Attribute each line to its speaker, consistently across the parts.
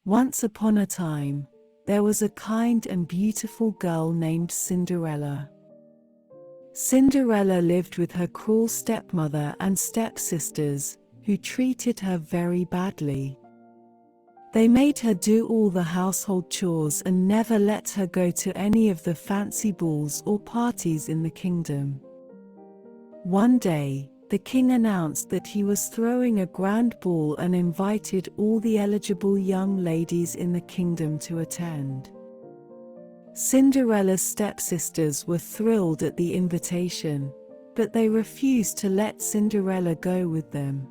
Speaker 1: Once upon a time, there was a kind and beautiful girl named Cinderella. Cinderella lived with her cruel stepmother and stepsisters, who treated her very badly. They made her do all the household chores and never let her go to any of the fancy balls or parties in the kingdom. One day, the king announced that he was throwing a grand ball and invited all the eligible young ladies in the kingdom to attend. Cinderella's stepsisters were thrilled at the invitation, but they refused to let Cinderella go with them.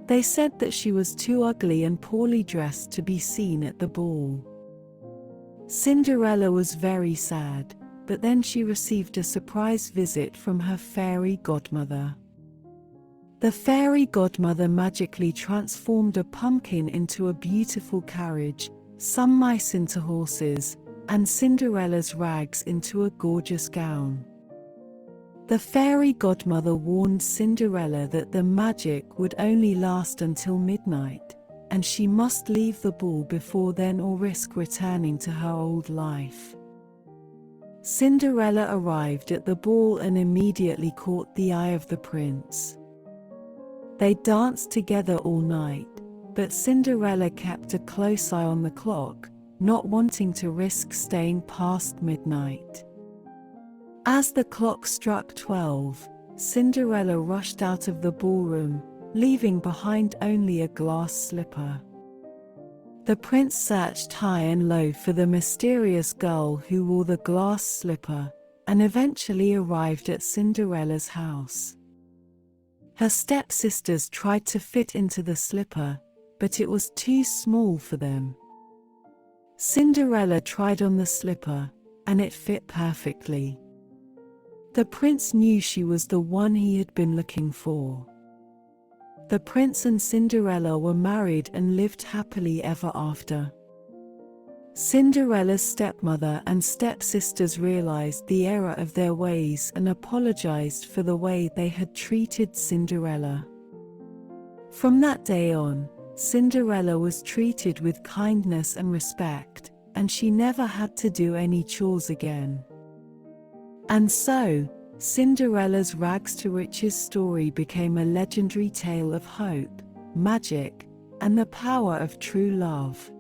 Speaker 1: They said that she was too ugly and poorly dressed to be seen at the ball. Cinderella was very sad, but then she received a surprise visit from her fairy godmother. The fairy godmother magically transformed a pumpkin into a beautiful carriage, some mice into horses, and Cinderella's rags into a gorgeous gown. The fairy godmother warned Cinderella that the magic would only last until midnight, and she must leave the ball before then or risk returning to her old life. Cinderella arrived at the ball and immediately caught the eye of the prince. They danced together all night, but Cinderella kept a close eye on the clock, not wanting to risk staying past midnight. As the clock struck 12, Cinderella rushed out of the ballroom, leaving behind only a glass slipper. The prince searched high and low for the mysterious girl who wore the glass slipper, and eventually arrived at Cinderella's house. Her stepsisters tried to fit into the slipper, but it was too small for them. Cinderella tried on the slipper, and it fit perfectly. The prince knew she was the one he had been looking for. The prince and Cinderella were married and lived happily ever after. Cinderella's stepmother and stepsisters realized the error of their ways and apologized for the way they had treated Cinderella. From that day on, Cinderella was treated with kindness and respect, and she never had to do any chores again. And so, Cinderella's rags to riches story became a legendary tale of hope, magic, and the power of true love.